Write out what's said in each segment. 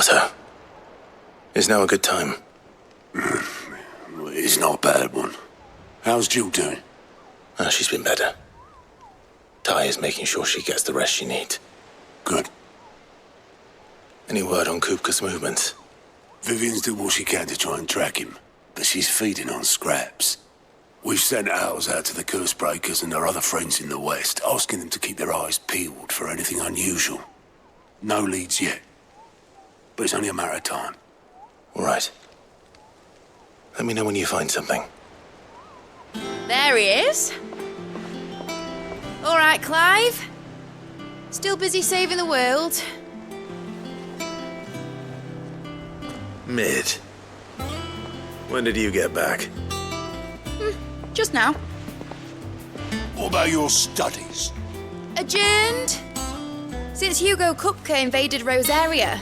Otto. Is now a good time? It's not a bad one. How's Jill doing? Oh, she's been better. Ty is making sure she gets the rest she needs. Good. Any word on Kupka's movements? Vivian's doing what she can to try and track him, but she's feeding on scraps. We've sent ours out to the curse breakers and our other friends in the West, asking them to keep their eyes peeled for anything unusual. No leads yet, but it's only a matter of time. All right. Let me know when you find something. There he is. All right, Clive. Still busy saving the world. Mid. When did you get back? Just now. What about your studies? Adjourned. Since Hugo Kupka invaded Rosaria.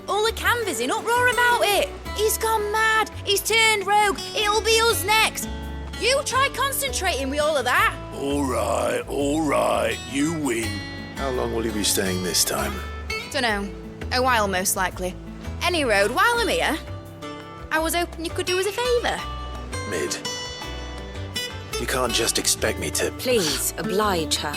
All the canvas in uproar about it. He's gone mad. He's turned rogue. It'll be us next. You try concentrating with all of that. All right. You win. How long will you be staying this time? Dunno. A while, most likely. Any road, while I'm here, I was hoping you could do us a favour. Mid. You can't just expect me to... Please, oblige her.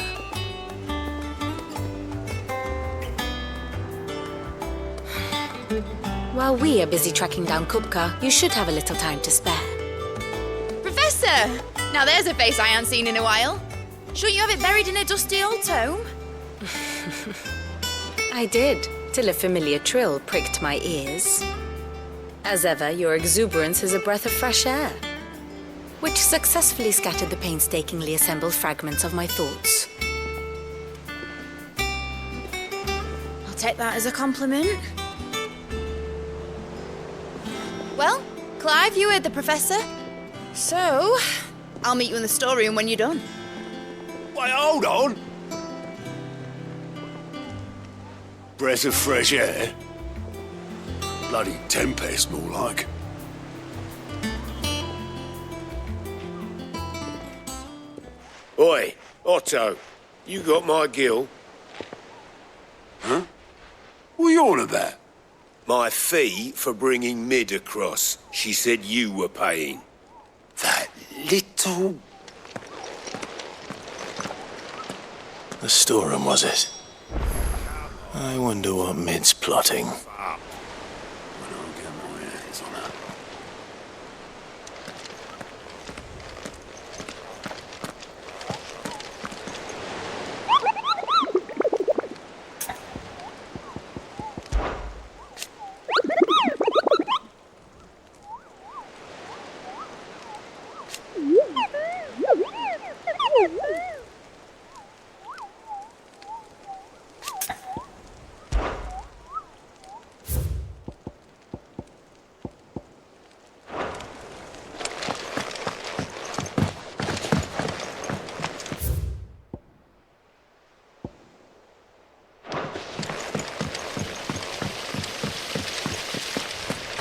While we are busy tracking down Kupka, you should have a little time to spare. Professor! Now there's a face I haven't seen in a while. Shouldn't you have it buried in a dusty old tome? I did, till a familiar trill pricked my ears. As ever, your exuberance is a breath of fresh air, which successfully scattered the painstakingly assembled fragments of my thoughts. I'll take that as a compliment. Well, Clive, you heard the Professor. So, I'll meet you in the storeroom when you're done. Wait, hold on. Breath of fresh air? Bloody tempest, more like. Oi, Otto, you got my gill? Huh? What are you on about? My fee for bringing Mid across. She said you were paying. That little... The storeroom, was it? I wonder what Mid's plotting. When I get my hands on her.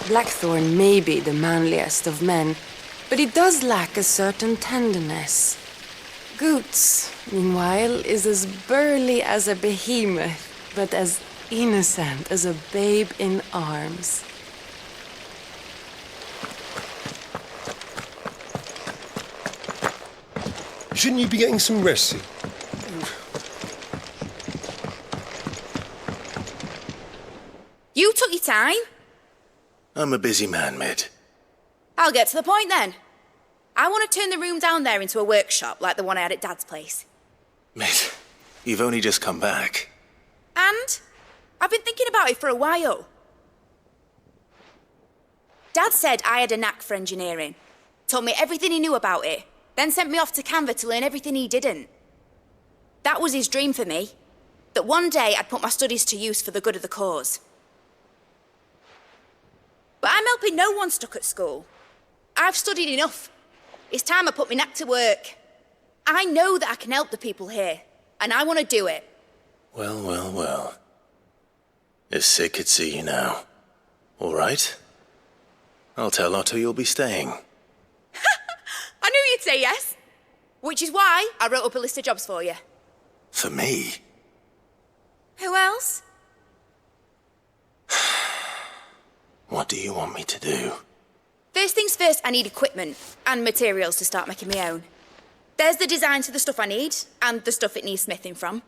Blackthorn may be the manliest of men, but he does lack a certain tenderness. Goots, meanwhile, is as burly as a behemoth, but as innocent as a babe in arms. Shouldn't you be getting some rest? You took your time. I'm a busy man, Mid. I'll get to the point then. I want to turn the room down there into a workshop like the one I had at Dad's place. Mid, you've only just come back. And I've been thinking about it for a while. Dad said I had a knack for engineering. Told me everything he knew about it. Then sent me off to Canva to learn everything he didn't. That was his dream for me. That one day I'd put my studies to use for the good of the cause. But I'm helping no one stuck at school. I've studied enough. It's time I put my knack to work. I know that I can help the people here, and I want to do it. Well. If Sid could see you now. All right? I'll tell Otto you'll be staying. I knew you'd say yes. Which is why I wrote up a list of jobs for you. For me? Who else? What do you want me to do? First things first, I need equipment and materials to start making my own. There's the designs for the stuff I need, and the stuff it needs smithing from.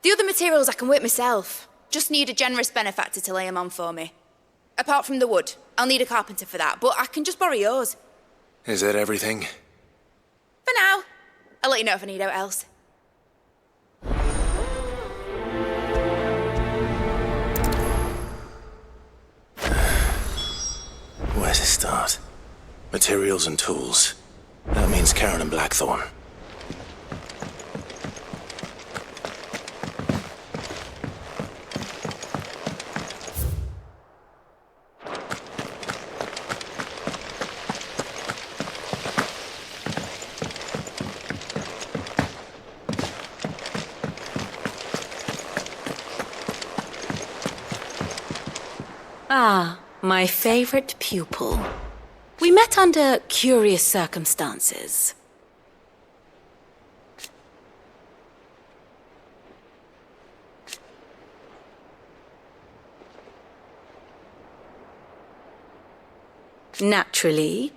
The other materials I can work myself. Just need a generous benefactor to lay them on for me. Apart from the wood, I'll need a carpenter for that, but I can just borrow yours. Is that everything? For now. I'll let you know if I need out else. Where to start? Materials and tools. That means Karen and Blackthorn. Ah, my favorite pupil. We met under curious circumstances. Naturally.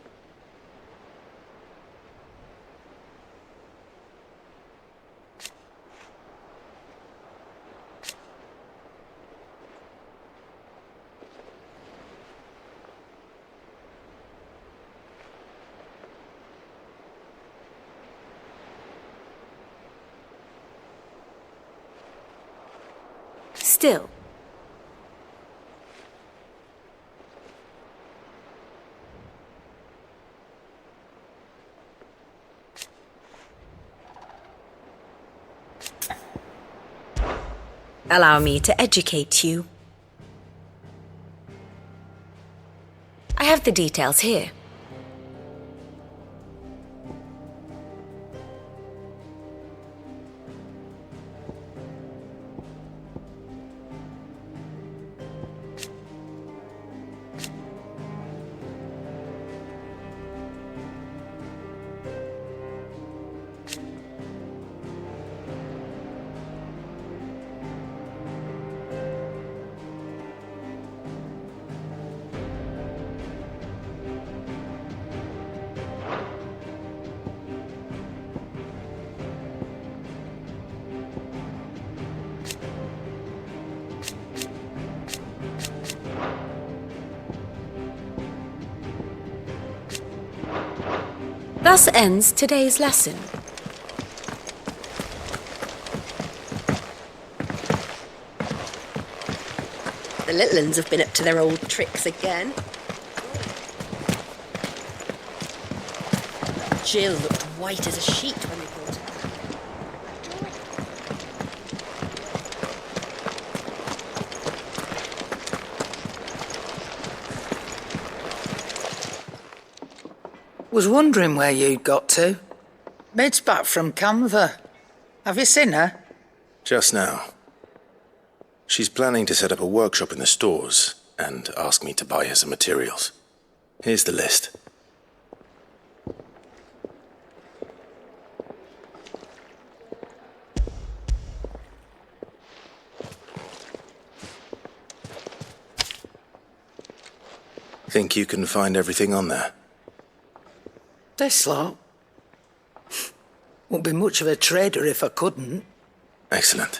Still. Allow me to educate you. I have the details here. Thus ends today's lesson. The little uns have been up to their old tricks again. Jill looked white as a sheet when we brought her. Was wondering where you'd got to. Mid's back from Canva. Have you seen her? Just now. She's planning to set up a workshop in the stores and ask me to buy her some materials. Here's the list. Think you can find everything on there? This lot. Wouldn't be much of a trader if I couldn't. Excellent.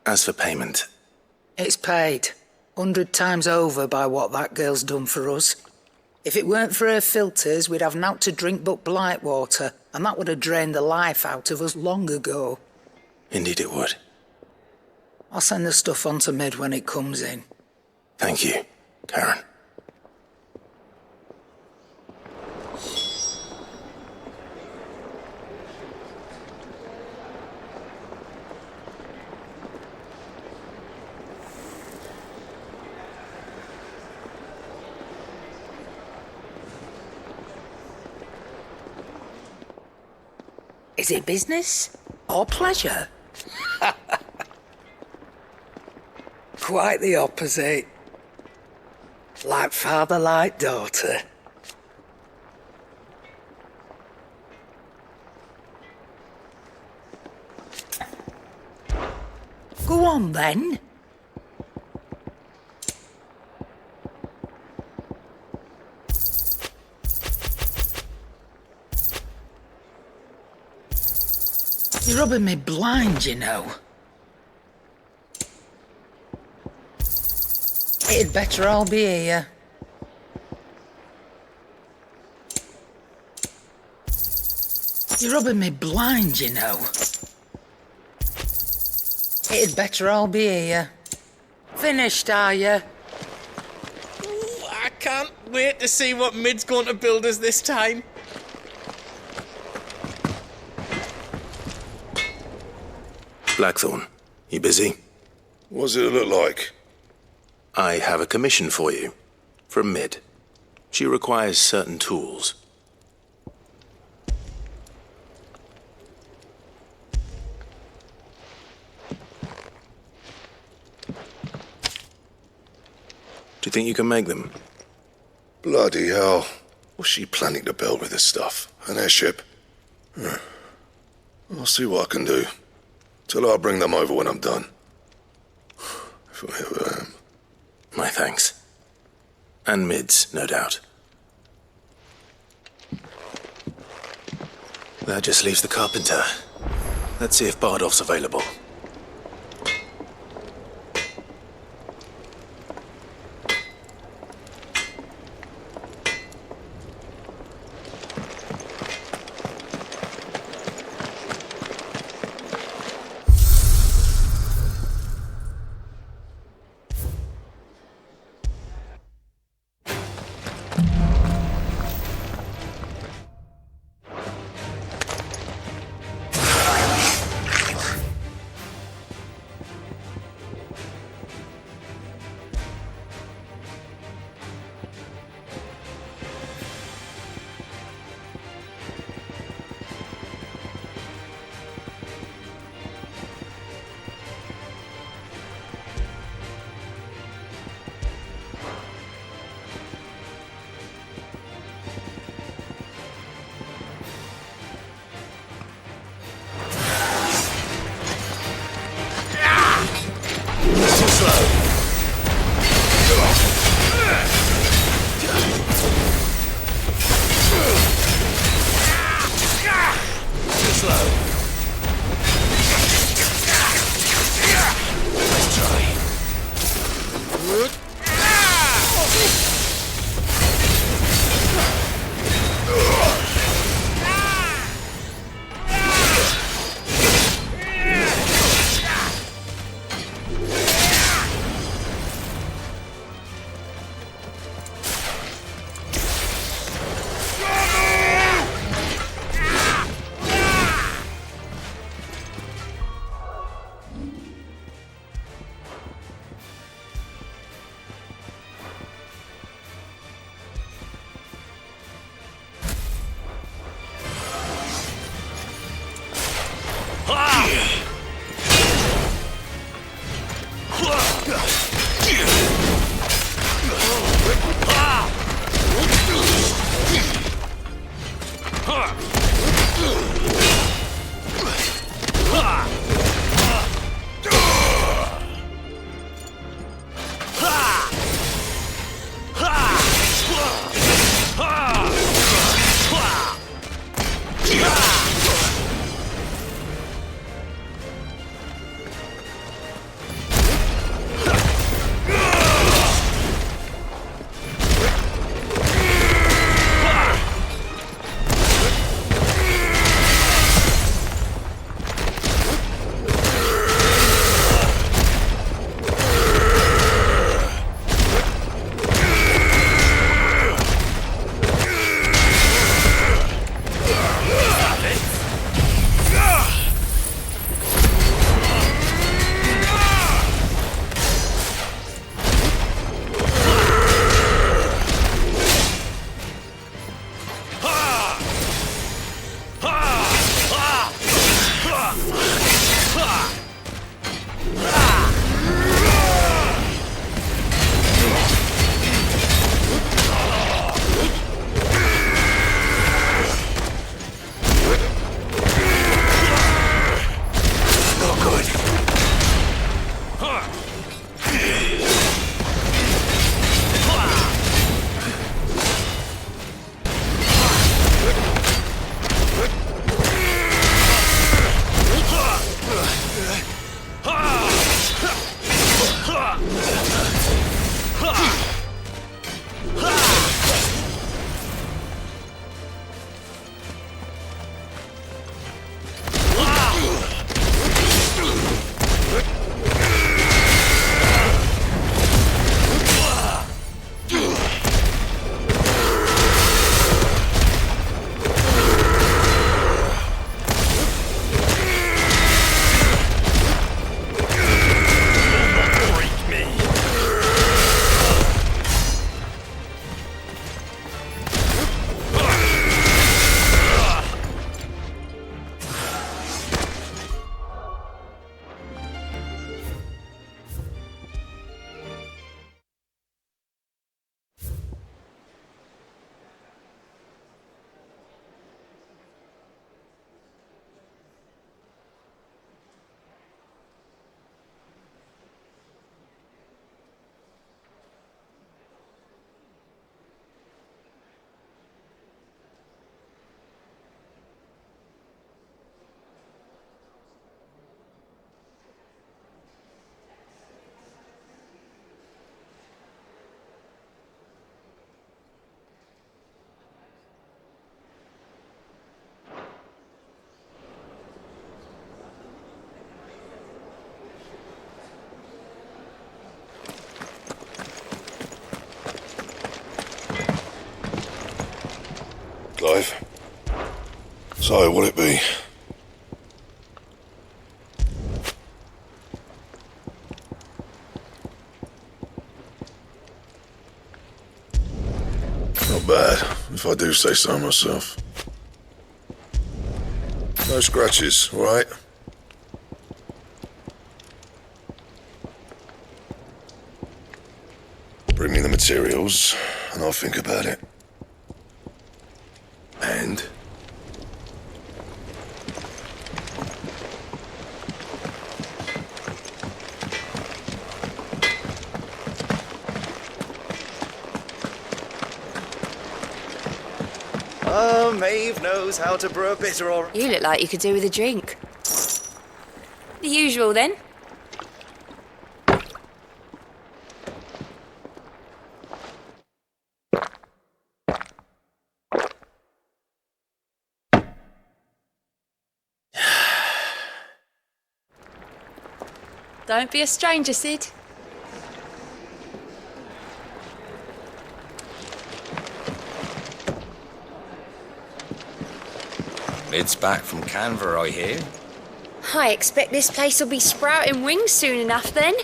As for payment... It's paid. 100 times over by what that girl's done for us. If it weren't for her filters, we'd have naught to drink but blight water, and that would have drained the life out of us long ago. Indeed it would. I'll send the stuff on to Mid when it comes in. Thank you, Karen. Is it business or pleasure? Quite the opposite. Like father, like daughter. Go on then. You're rubbing me blind, you know. It'd better all be here. You're rubbing me blind, you know. It'd better all be here. Finished, are you? I can't wait to see what Mid's going to build us this time. Blackthorn, you busy? What's it look like? I have a commission for you. From Mid. She requires certain tools. Do you think you can make them? Bloody hell. What's she planning to build with this stuff? An airship? I'll see what I can do. Tell her I'll bring them over when I'm done. If I ever am. My thanks. And Mid's, no doubt. That just leaves the carpenter. Let's see if Bardolph's available. So, what'll it be? Not bad, if I do say so myself. No scratches, all right? Bring me the materials, and I'll think about it. And? Maeve knows how to brew a bitter or... You look like you could do with a drink. The usual, then. Don't be a stranger, Sid. Mid's back from Canva, I hear. I expect this place will be sprouting wings soon enough, then.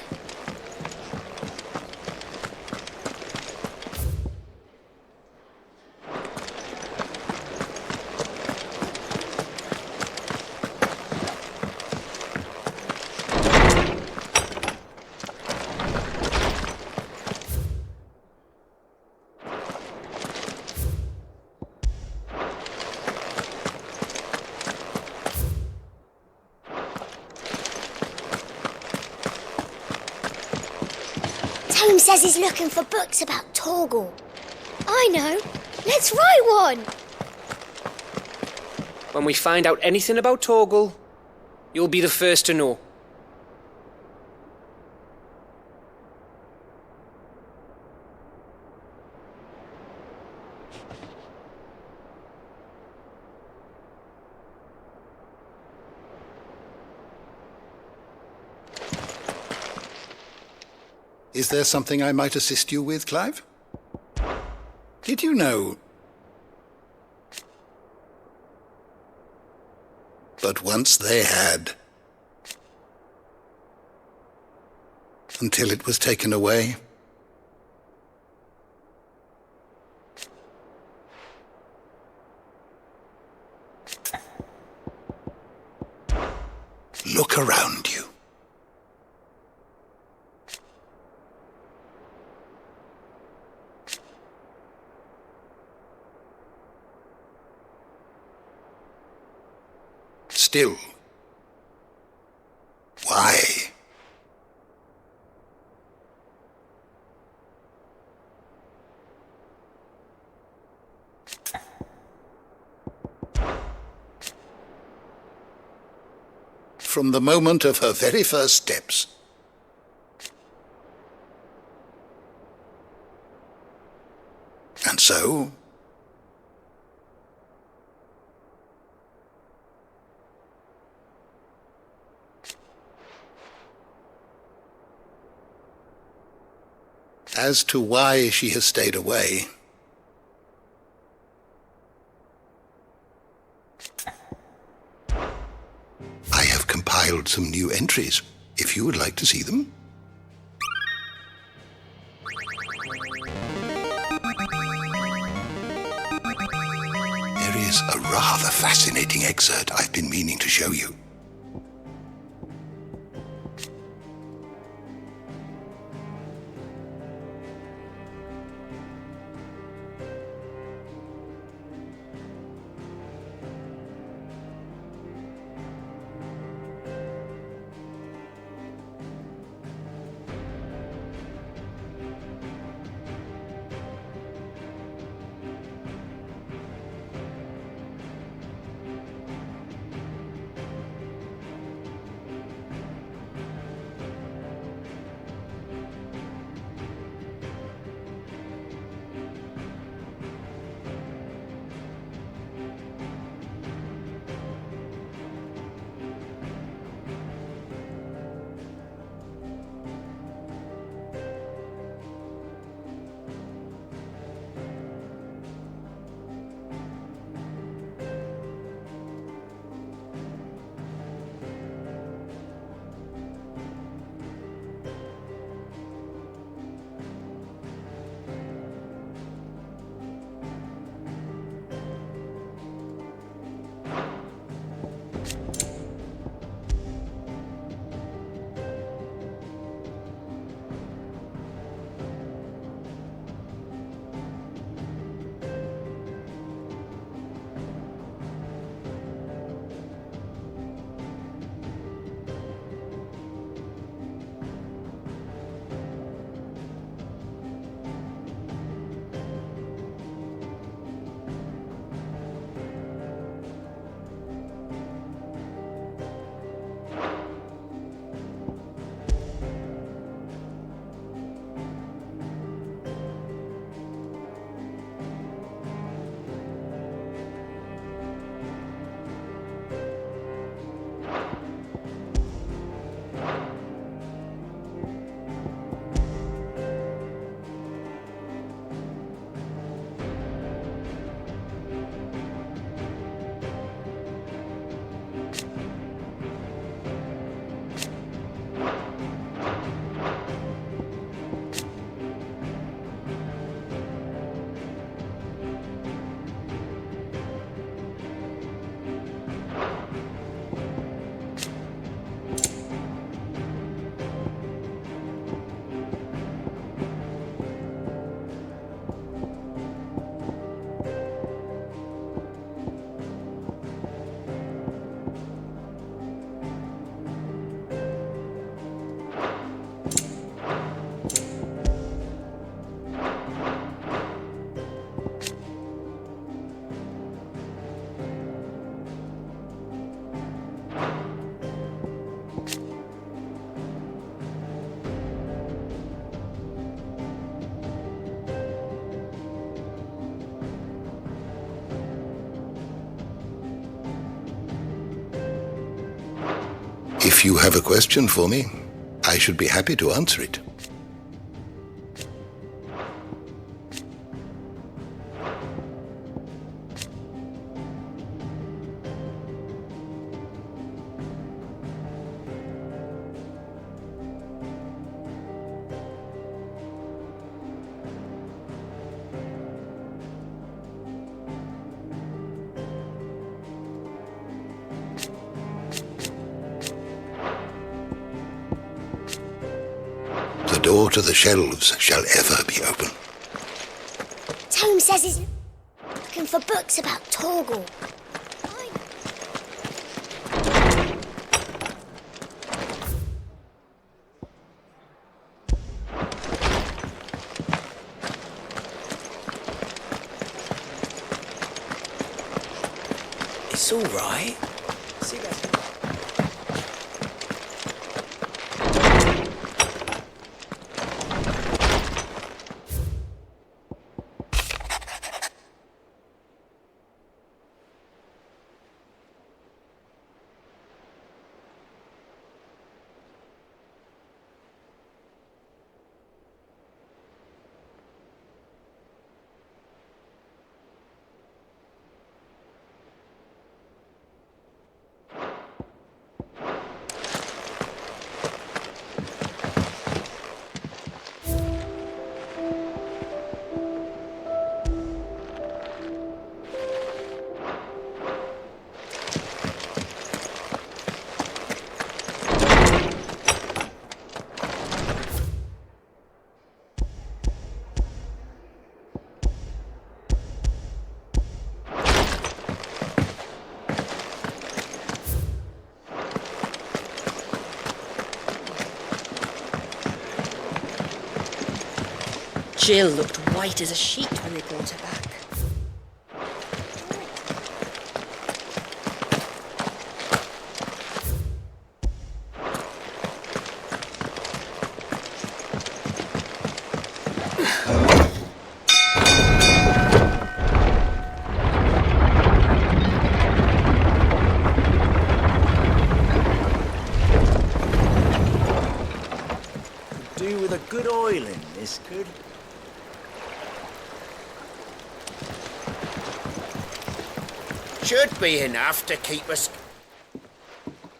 Tome says he's looking for books about Torgal. I know. Let's write one. When we find out anything about Torgal, you'll be the first to know. Is there something I might assist you with, Clive? Did you know? But once they had, until it was taken away. Look around you. Still, why? From the moment of her very first steps, and so, as to why she has stayed away, I have compiled some new entries, if you would like to see them. There is a rather fascinating excerpt I've been meaning to show you. If you have a question for me, I should be happy to answer it. The door to the shelves shall ever be open. Tome says he's looking for books about Torgal. It's all right. See that? Jill looked white as a sheet when they brought her back. Do with a good oiling, this could. Should be enough to keep us...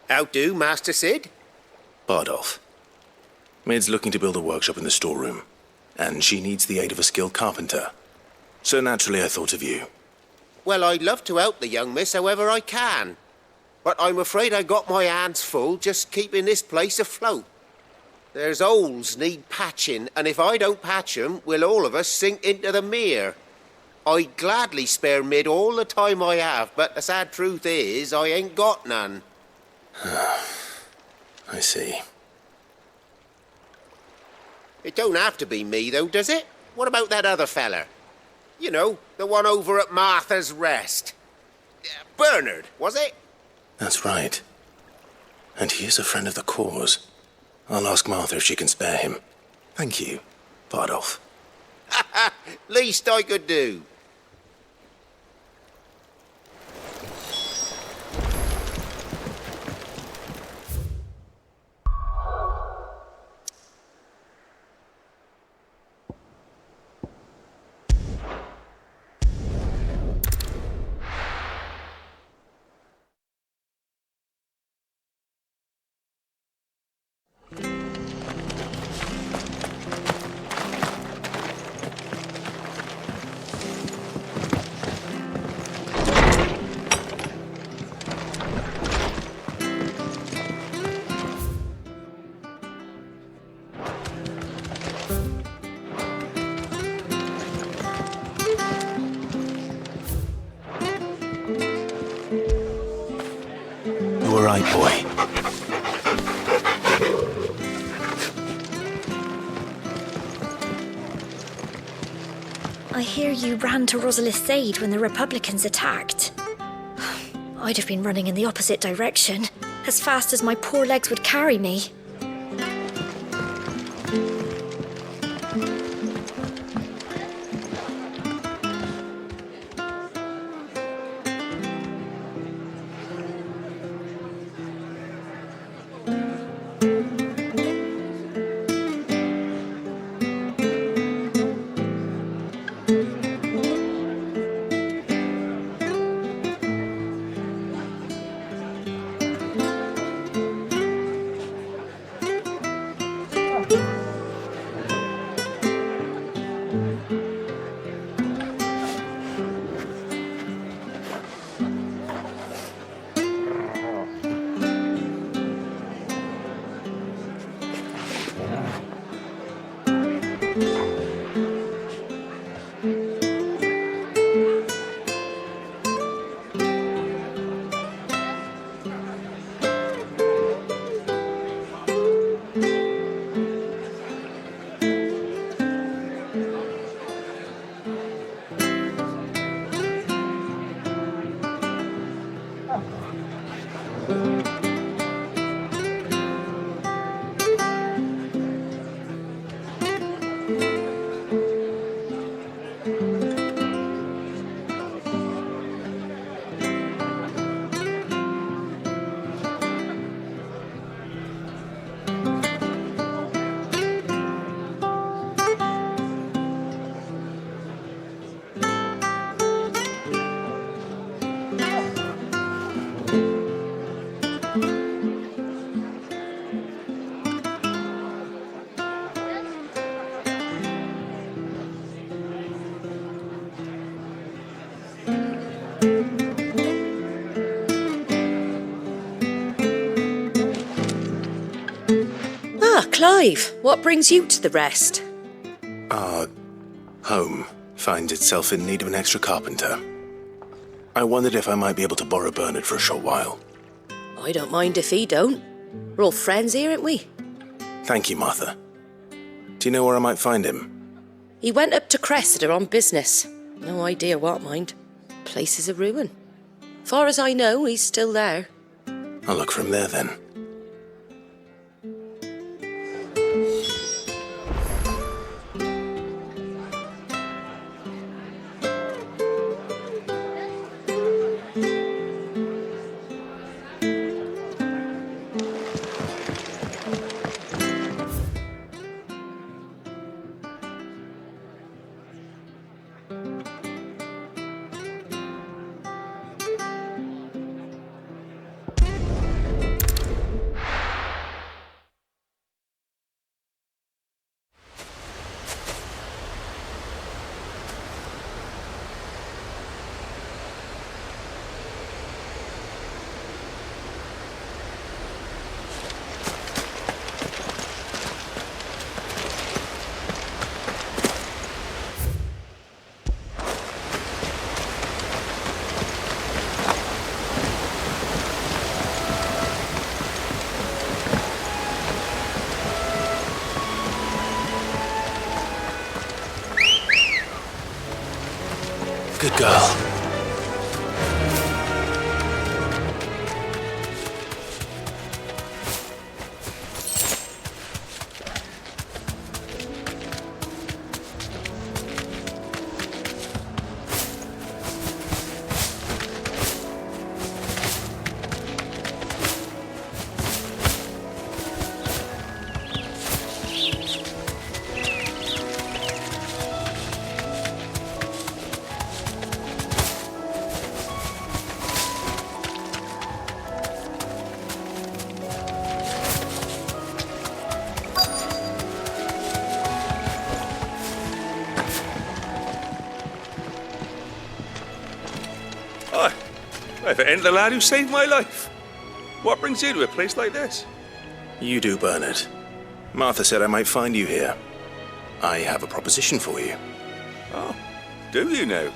How do, Master Sid? Bardolph. Mid's looking to build a workshop in the storeroom, and she needs the aid of a skilled carpenter. So naturally I thought of you. Well, I'd love to help the young miss however I can. But I'm afraid I got my hands full just keeping this place afloat. There's holes need patching, and if I don't patch 'em, we'll all of us sink into the mere. I'd gladly spare Mid all the time I have, but the sad truth is, I ain't got none. I see. It don't have to be me, though, does it? What about that other feller? You know, the one over at Martha's Rest. Bernard, was it? That's right. And he is a friend of the cause. I'll ask Martha if she can spare him. Thank you, Bardolph. Least I could do. You were right, boy. I hear you ran to Rosalith's aid when the Republicans attacked. I'd have been running in the opposite direction, as fast as my poor legs would carry me. Clive, what brings you to the rest? Our home finds itself in need of an extra carpenter. I wondered if I might be able to borrow Bernard for a short while. I don't mind if he don't. We're all friends here, aren't we? Thank you, Martha. Do you know where I might find him? He went up to Cressida on business. No idea what, mind. Place is a ruin. Far as I know, he's still there. I'll look for him there then. Good girl. If it ain't the lad who saved my life. What brings you to a place like this? You do, Bernard. Martha said I might find you here. I have a proposition for you. Oh, do you now?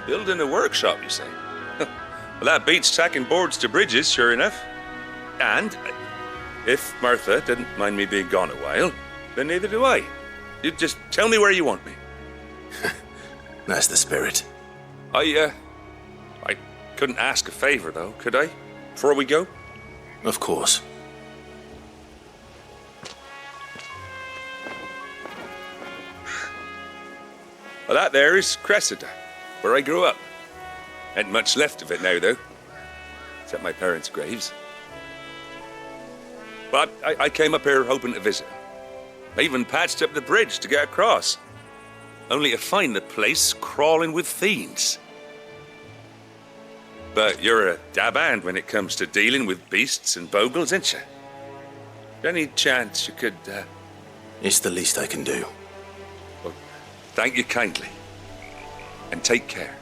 Building a workshop, you say? Well, that beats tacking boards to bridges, sure enough. And if Martha didn't mind me being gone a while, then neither do I. You just tell me where you want me. That's the spirit. I couldn't ask a favor, though, could I? Before we go? Of course. Well, that there is Cressida, where I grew up. Ain't much left of it now, though. Except my parents' graves. But I came up here hoping to visit. I even patched up the bridge to get across. Only to find the place crawling with fiends. But you're a dab hand when it comes to dealing with beasts and bogles, ain't you? Any chance you could, It's the least I can do. Well, thank you kindly. And take care.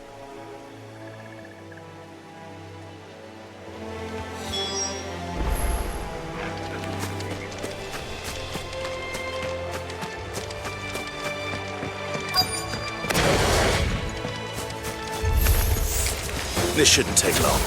This shouldn't take long.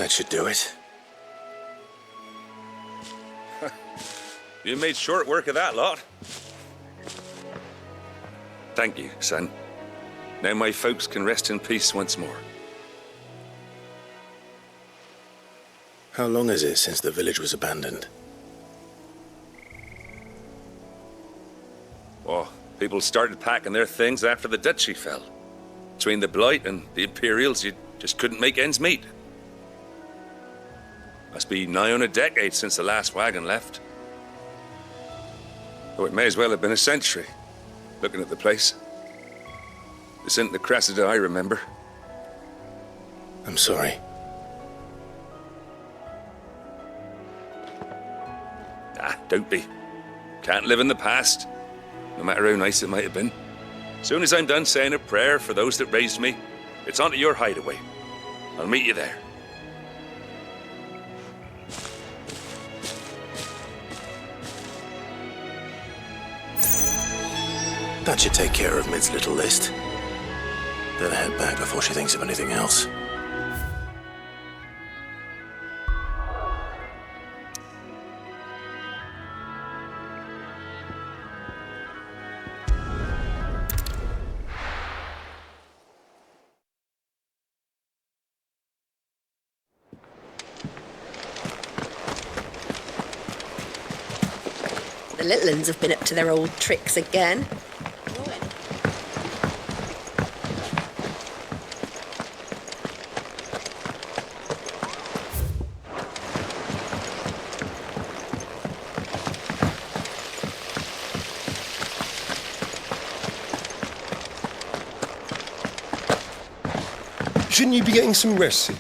That should do it. You made short work of that lot. Thank you, son. Now my folks can rest in peace once more. How long is it since the village was abandoned? Oh, people started packing their things after the duchy fell. Between the Blight and the Imperials, you just couldn't make ends meet. Must be nigh on a decade since the last wagon left. Though it may as well have been a century, looking at the place. This isn't the Cressida I remember. I'm sorry. Ah, don't be. Can't live in the past, no matter how nice it might have been. Soon as I'm done saying a prayer for those that raised me, it's on to your hideaway. I'll meet you there. That should take care of Mid's little list. Better head back before she thinks of anything else. The little uns have been up to their old tricks again. Shouldn't you be getting some rest, Sid?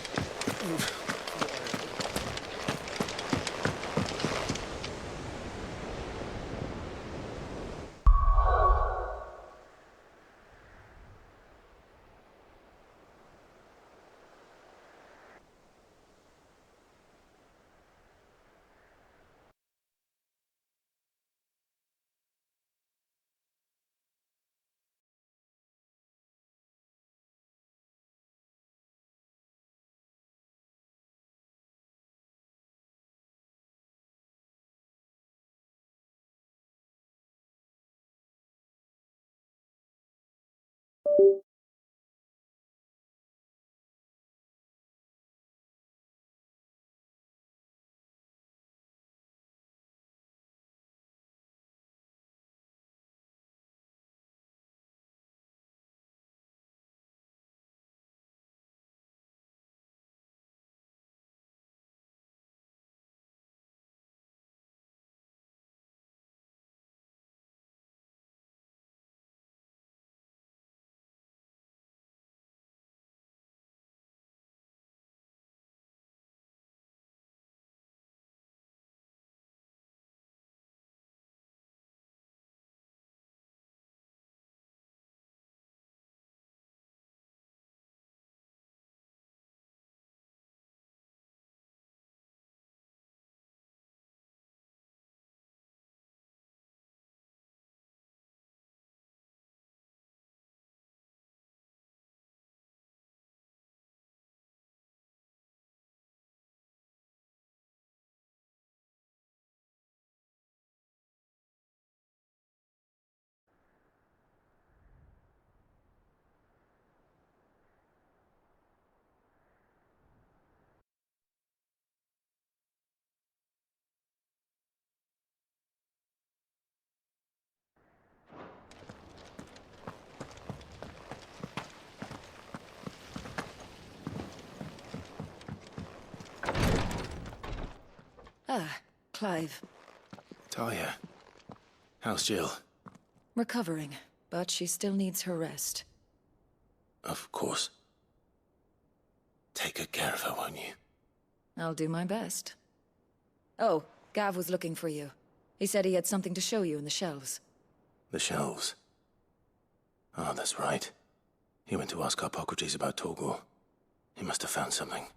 Ah, Clive. Talia, how's Jill? Recovering, but she still needs her rest. Of course. Take good care of her, won't you? I'll do my best. Oh, Gav was looking for you. He said he had something to show you in the shelves. The shelves? Oh, that's right. He went to ask Harpocrates about Torgor. He must have found something.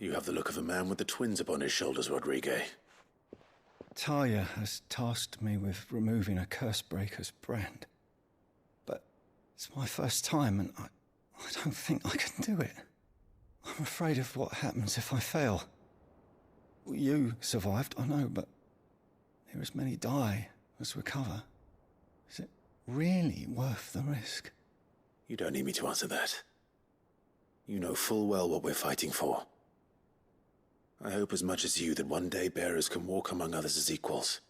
You have the look of a man with the twins upon his shoulders, Rodrigue. Talia has tasked me with removing a Cursebreaker's brand. But it's my first time, and I don't think I can do it. I'm afraid of what happens if I fail. You survived, I know, but there as many die as recover. Is it really worth the risk? You don't need me to answer that. You know full well what we're fighting for. I hope as much as you that one day bearers can walk among others as equals.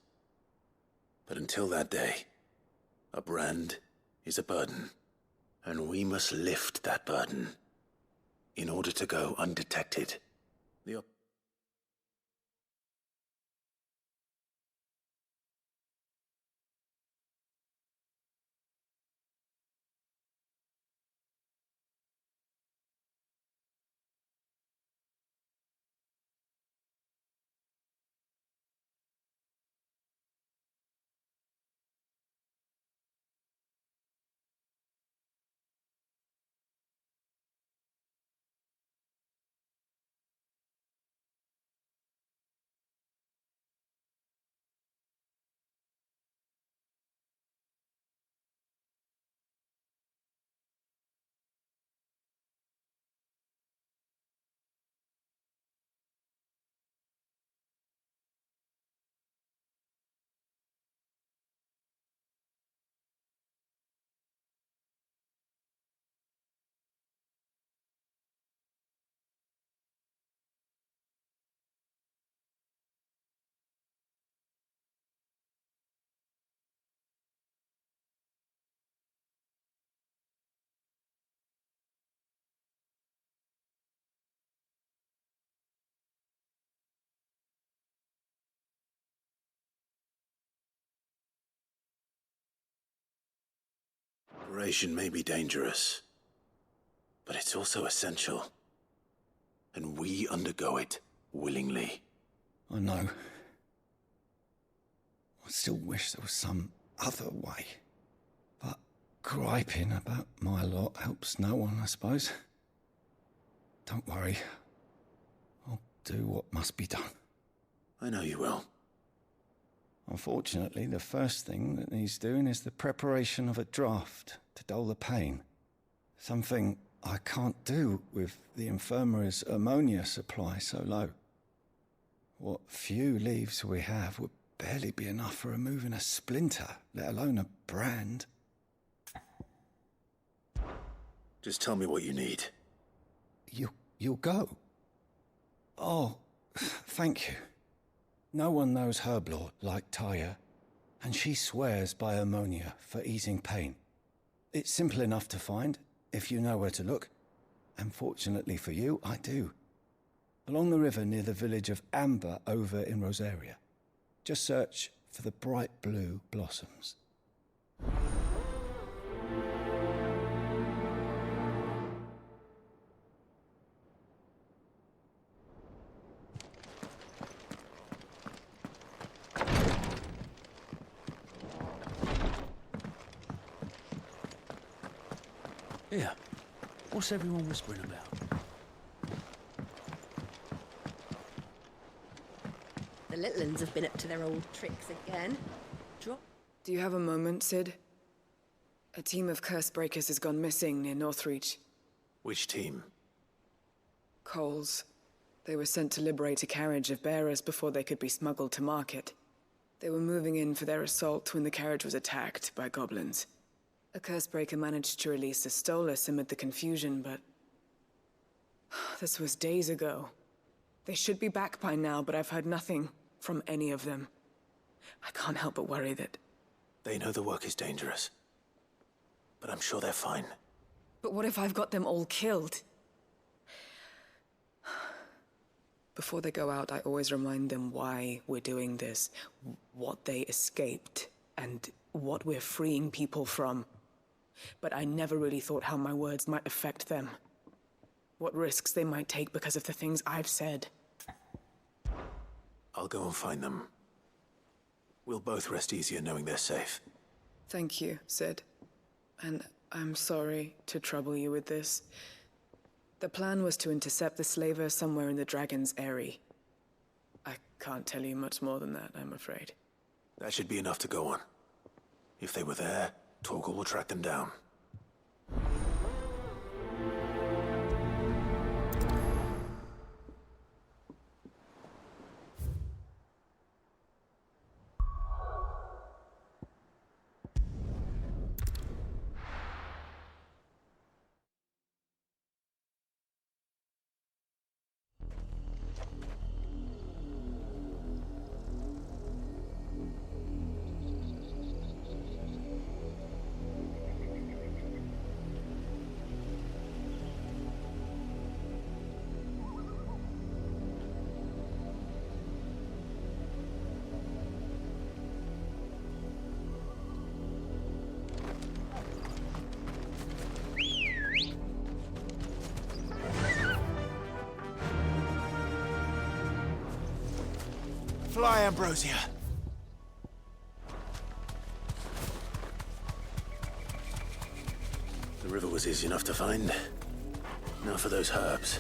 But until that day, a brand is a burden, and we must lift that burden in order to go undetected. Operation may be dangerous, but it's also essential. And we undergo it willingly. I know. I still wish there was some other way. But griping about my lot helps no one, I suppose. Don't worry. I'll do what must be done. I know you will. Unfortunately, the first thing that needs doing is the preparation of a draft to dull the pain. Something I can't do with the infirmary's ammonia supply so low. What few leaves we have would barely be enough for removing a splinter, let alone a brand. Just tell me what you need. You'll go? Oh, thank you. No one knows Herblore like Taya, and she swears by ammonia for easing pain. It's simple enough to find, if you know where to look. And fortunately for you, I do. Along the river near the village of Amber over in Rosaria. Just search for the bright blue blossoms. Yeah. What's everyone whispering about? The little uns have been up to their old tricks again. Do you have a moment, Sid? A team of Cursebreakers has gone missing near Northreach. Which team? Coles. They were sent to liberate a carriage of bearers before they could be smuggled to market. They were moving in for their assault when the carriage was attacked by goblins. A Cursebreaker managed to release a Stolas amid the confusion, but... this was days ago. They should be back by now, but I've heard nothing from any of them. I can't help but worry that... They know the work is dangerous. But I'm sure they're fine. But what if I've got them all killed? Before they go out, I always remind them why we're doing this, what they escaped, and what we're freeing people from. But I never really thought how my words might affect them. What risks they might take because of the things I've said. I'll go and find them. We'll both rest easier knowing they're safe. Thank you, Sid. And I'm sorry to trouble you with this. The plan was to intercept the slaver somewhere in the Dragon's Eyrie. I can't tell you much more than that, I'm afraid. That should be enough to go on. If they were there, Torgal will track them down. Fly, Ambrosia! The river was easy enough to find. Now for those herbs.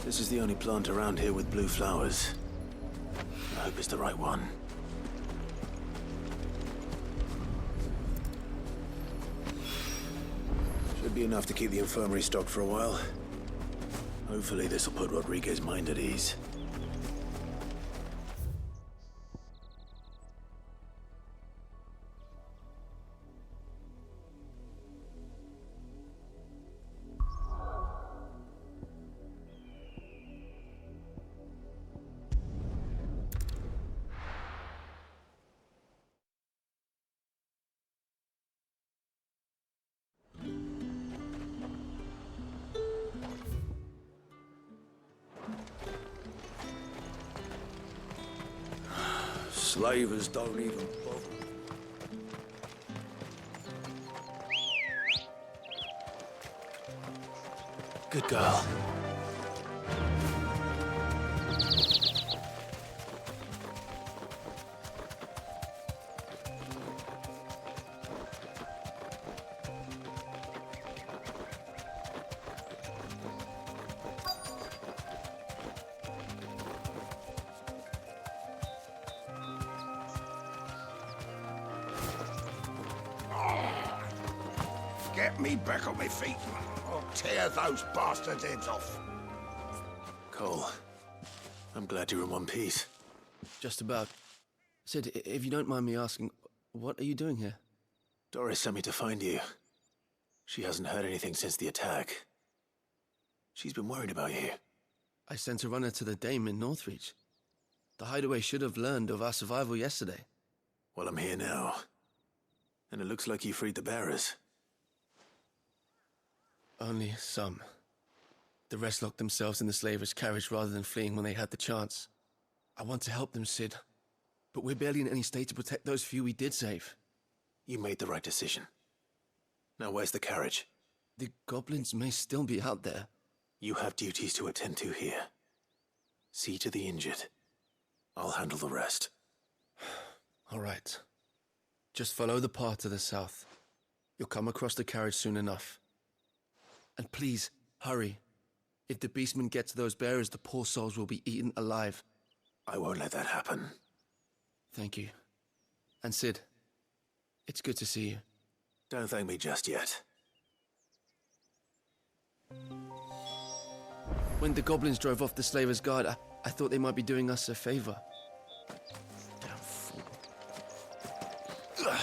This is the only plant around here with blue flowers. I hope it's the right one. Should be enough to keep the infirmary stocked for a while. Hopefully this will put Rodriguez's mind at ease. Slavers don't even bother. Good girl. Get me back on my feet. I'll tear those bastards' heads off. Cole, I'm glad you're in one piece. Just about. Sid, if you don't mind me asking, what are you doing here? Doris sent me to find you. She hasn't heard anything since the attack. She's been worried about you. I sent a runner to the Dame in Northreach. The hideaway should have learned of our survival yesterday. Well, I'm here now. And it looks like you freed the bearers. Only some. The rest locked themselves in the slaver's carriage rather than fleeing when they had the chance. I want to help them, Sid. But we're barely in any state to protect those few we did save. You made the right decision. Now where's the carriage? The goblins may still be out there. You have duties to attend to here. See to the injured. I'll handle the rest. All right. Just follow the path to the south. You'll come across the carriage soon enough. And please, hurry. If the beastmen get to those bearers, the poor souls will be eaten alive. I won't let that happen. Thank you. And Sid, it's good to see you. Don't thank me just yet. When the goblins drove off the Slavers' Guard, I thought they might be doing us a favor. Damn fool. Ugh.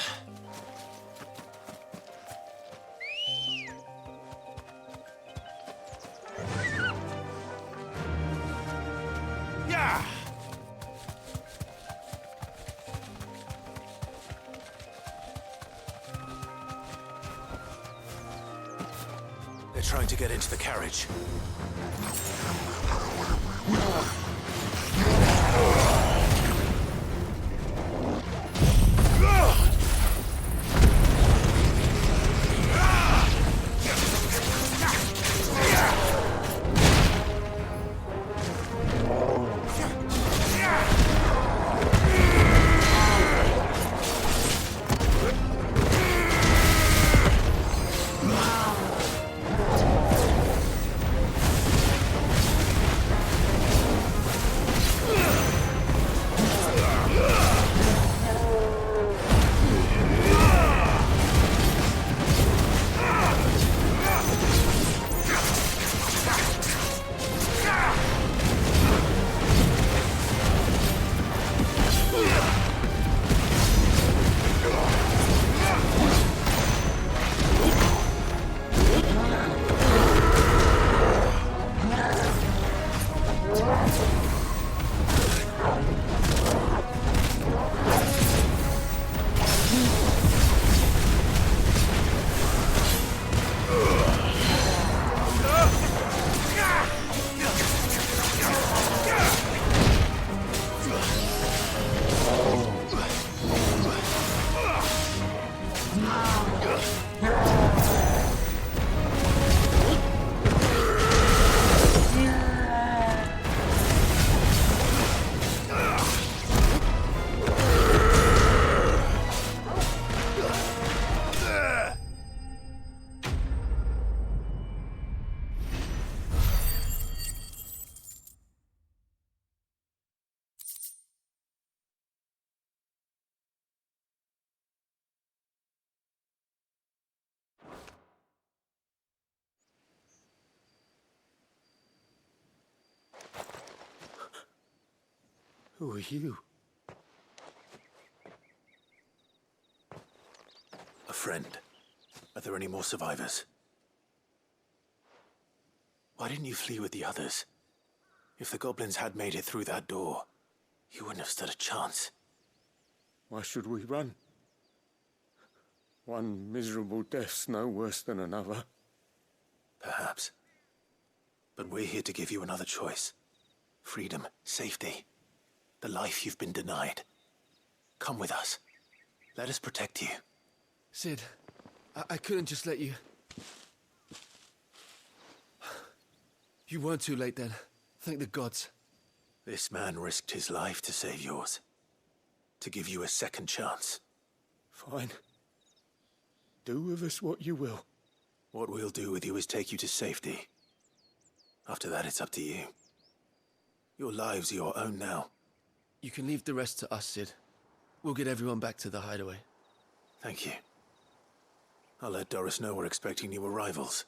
Yeah! They're trying to get into the carriage. Who are you? A friend. Are there any more survivors? Why didn't you flee with the others? If the goblins had made it through that door, you wouldn't have stood a chance. Why should we run? One miserable death's no worse than another. Perhaps. But we're here to give you another choice. Freedom, safety. The life you've been denied. Come with us. Let us protect you. Sid, I couldn't just let you... You weren't too late then. Thank the gods. This man risked his life to save yours. To give you a second chance. Fine. Do with us what you will. What we'll do with you is take you to safety. After that, it's up to you. Your lives are your own now. You can leave the rest to us, Sid. We'll get everyone back to the hideaway. Thank you. I'll let Doris know we're expecting new arrivals.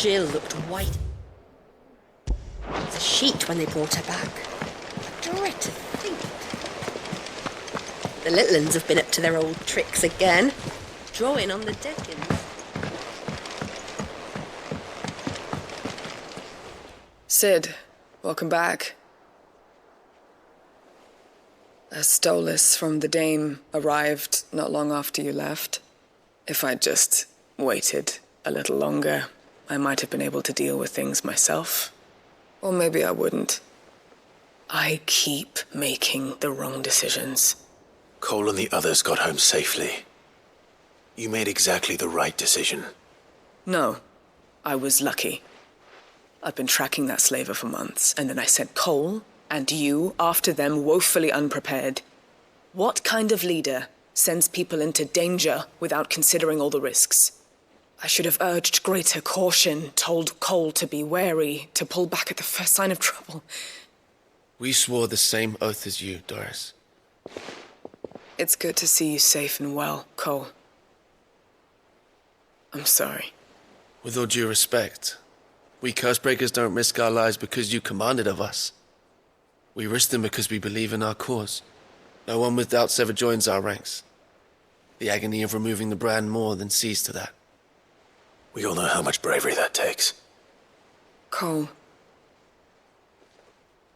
Jill looked white as a sheet when they brought her back. I dread to think. The little uns have been up to their old tricks again, drawing on the deckings. Sid, welcome back. A Stolas from the Dame arrived not long after you left. If I'd just waited a little longer, I might have been able to deal with things myself. Or maybe I wouldn't. I keep making the wrong decisions. Cole and the others got home safely. You made exactly the right decision. No, I was lucky. I've been tracking that slaver for months, and then I sent Cole and you after them woefully unprepared. What kind of leader sends people into danger without considering all the risks? I should have urged greater caution, told Cole to be wary, to pull back at the first sign of trouble. We swore the same oath as you, Doris. It's good to see you safe and well, Cole. I'm sorry. With all due respect, we Cursebreakers don't risk our lives because you commanded of us. We risk them because we believe in our cause. No one with doubts ever joins our ranks. The agony of removing the brand more than sees to that. We all know how much bravery that takes. Cole,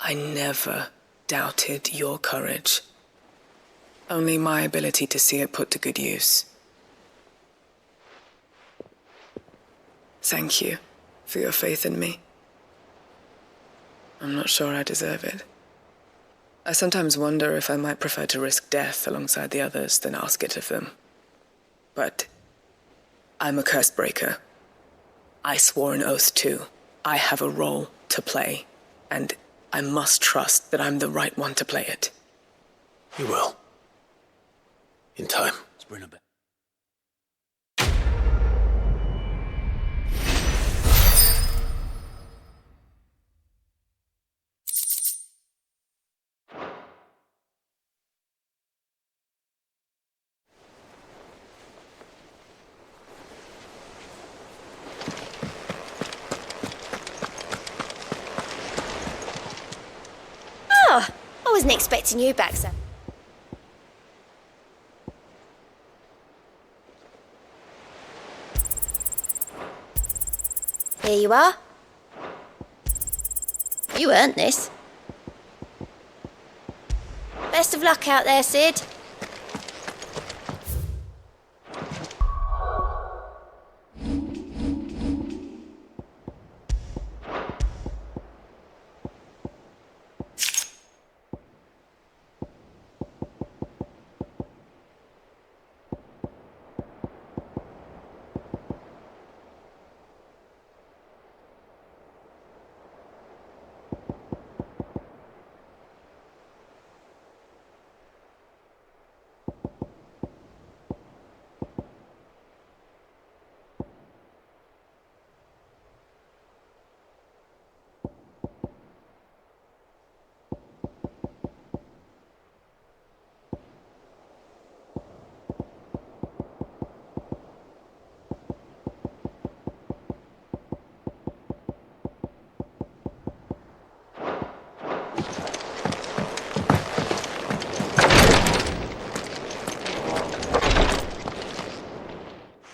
I never doubted your courage. Only my ability to see it put to good use. Thank you for your faith in me. I'm not sure I deserve it. I sometimes wonder if I might prefer to risk death alongside the others than ask it of them. But I'm a Cursebreaker. I swore an oath too. I have a role to play, and I must trust that I'm the right one to play it. You will. In time. Oh, I wasn't expecting you back, sir. Here you are. You earned this. Best of luck out there, Sid.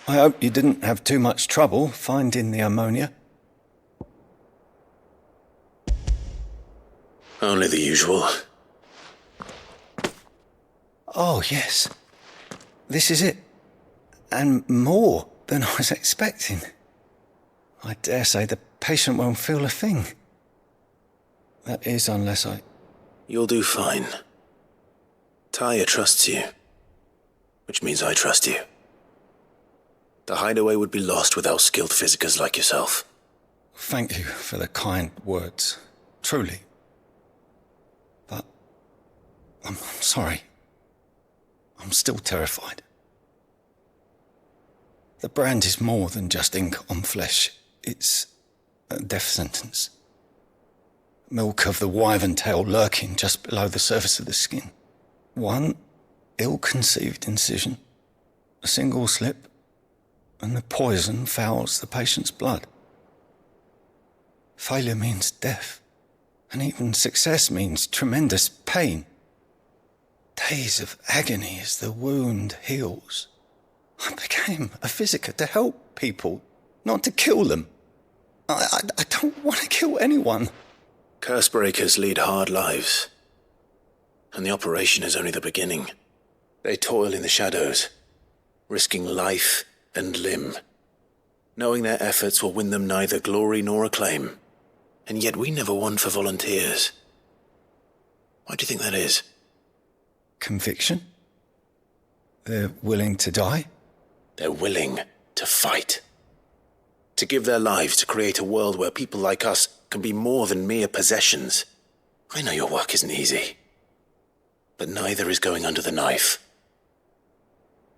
I hope you didn't have too much trouble finding the ammonia. Only the usual. Oh, yes. This is it. And more than I was expecting. I dare say the patient won't feel a thing. That is, unless I... You'll do fine. Tyre trusts you. Which means I trust you. The hideaway would be lost without skilled physicers like yourself. Thank you for the kind words. Truly. But... I'm sorry. I'm still terrified. The brand is more than just ink on flesh. It's a death sentence. Milk of the wyvern tail lurking just below the surface of the skin. One ill-conceived incision, a single slip, and the poison fouls the patient's blood. Failure means death, and even success means tremendous pain. Days of agony as the wound heals. I became a physiker to help people, not to kill them. I don't want to kill anyone. Cursebreakers lead hard lives, and the operation is only the beginning. They toil in the shadows, risking life and limb, knowing their efforts will win them neither glory nor acclaim. And yet we never won for volunteers. Why do you think that is? Conviction? They're willing to die? They're willing to fight. To give their lives to create a world where people like us can be more than mere possessions. I know your work isn't easy, but neither is going under the knife.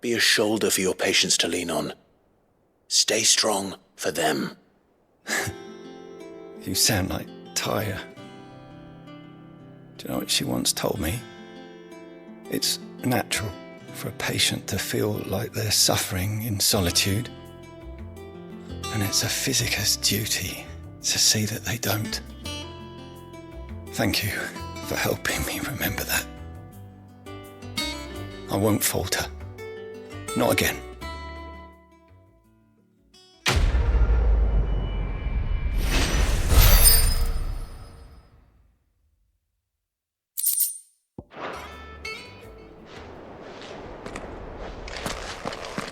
Be a shoulder for your patients to lean on. Stay strong for them. You sound like Tyre. Do you know what she once told me? It's natural for a patient to feel like they're suffering in solitude. And it's a physicist's duty to see that they don't. Thank you for helping me remember that. I won't falter. Not again.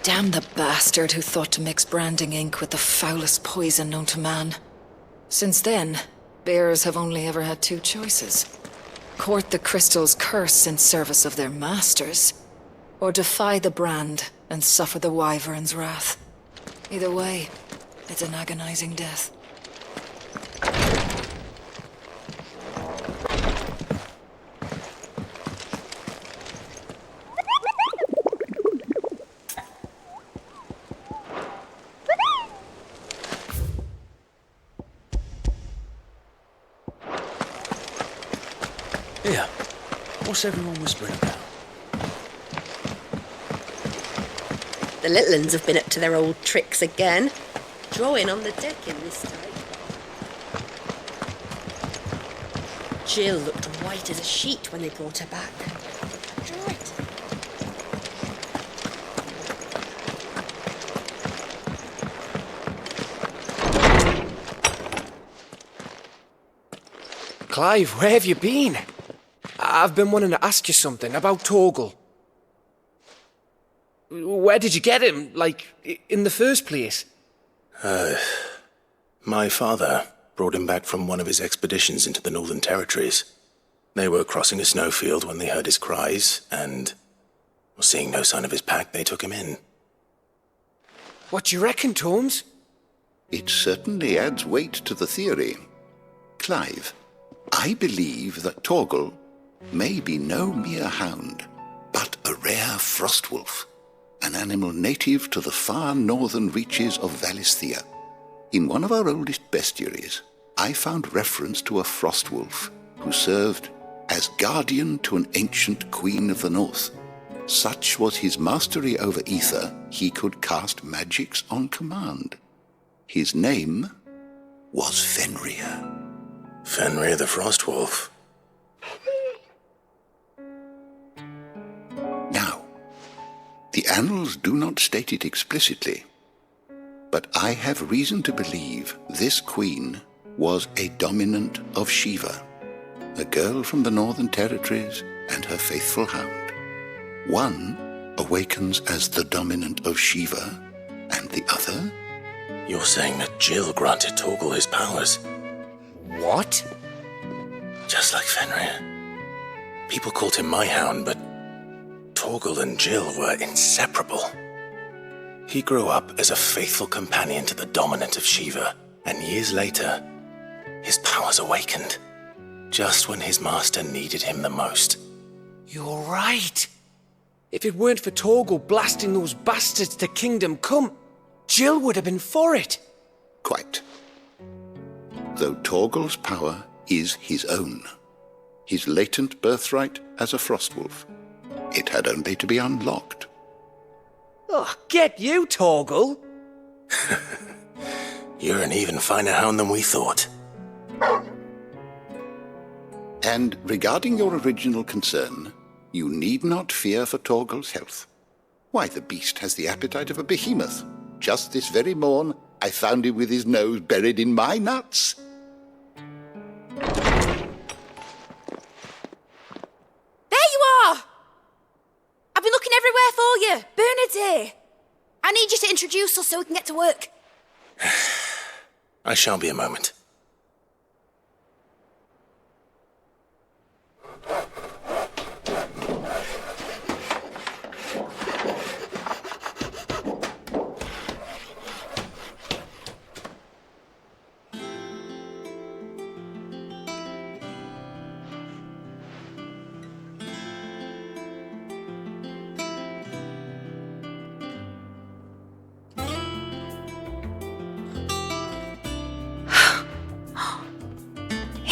Damn the bastard who thought to mix branding ink with the foulest poison known to man. Since then, bears have only ever had two choices. Court the crystal's curse in service of their masters, or defy the brand and suffer the wyvern's wrath. Either way, it's an agonizing death. Here, what's everyone whispering about? The little uns have been up to their old tricks again. Drawing on the deck in this time. Jill looked white as a sheet when they brought her back. Draw it. Clive, where have you been? I've been wanting to ask you something about Torgal. Where did you get him, like, in the first place? My father brought him back from one of his expeditions into the Northern Territories. They were crossing a snowfield when they heard his cries, and, seeing no sign of his pack, they took him in. What do you reckon, Tomes? It certainly adds weight to the theory. Clive, I believe that Torgal may be no mere hound, but a rare frostwolf, an animal native to the far northern reaches of Valisthea. In one of our oldest bestiaries, I found reference to a frostwolf who served as guardian to an ancient queen of the north. Such was his mastery over ether, he could cast magics on command. His name was Fenrir. Fenrir the Frostwolf. Now, the annals do not state it explicitly, but I have reason to believe this queen was a dominant of Shiva, a girl from the Northern Territories and her faithful hound. One awakens as the dominant of Shiva, and the other? You're saying that Jill granted Torgal his powers? What? Just like Fenrir. People called him my hound, but Torgal and Jill were inseparable. He grew up as a faithful companion to the dominant of Shiva, and years later, his powers awakened, just when his master needed him the most. You're right. If it weren't for Torgal blasting those bastards to Kingdom Come, Jill would have been for it. Quite. Though Torgal's power is his own, his latent birthright as a frostwolf, it had only to be unlocked. Oh, get you, Torgal! You're an even finer hound than we thought. And regarding your original concern, you need not fear for Torgal's health. Why, the beast has the appetite of a behemoth. Just this very morn, I found him with his nose buried in my nuts. There you are! I've been looking everywhere for you. Bernard's here. I need you to introduce us so we can get to work. I shall be a moment.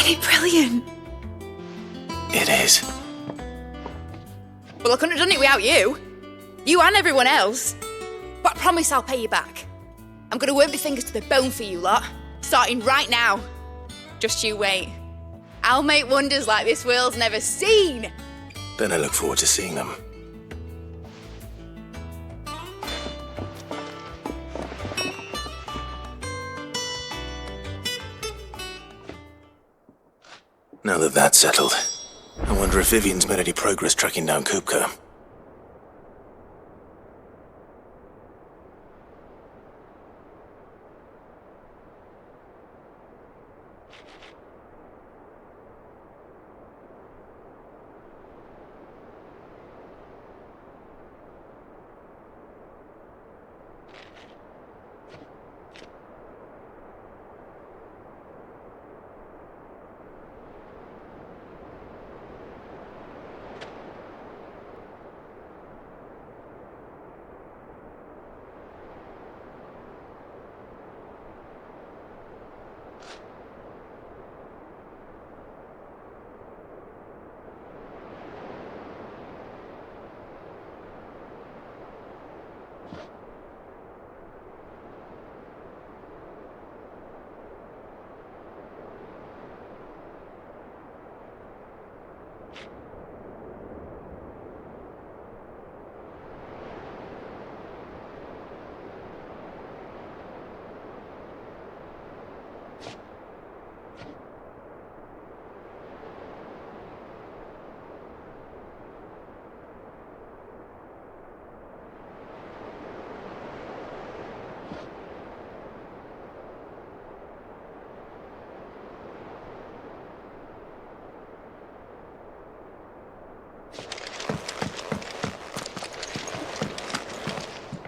Isn't it brilliant? It is. Well, I couldn't have done it without you. You and everyone else. But I promise I'll pay you back. I'm gonna work my fingers to the bone for you lot, starting right now. Just you wait. I'll make wonders like this world's never seen. Then I look forward to seeing them. Now that that's settled, I wonder if Vivian's made any progress tracking down Kupka.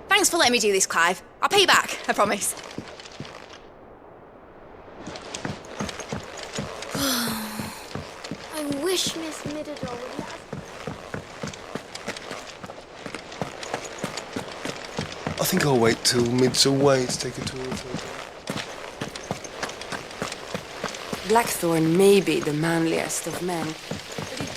Thanks for letting me do this, Clive. I'll pay you back, I promise. I wish Miss Middledore would let us... I think I'll wait till Mid's away to take a tour of her. Blackthorn may be the manliest of men, but he does...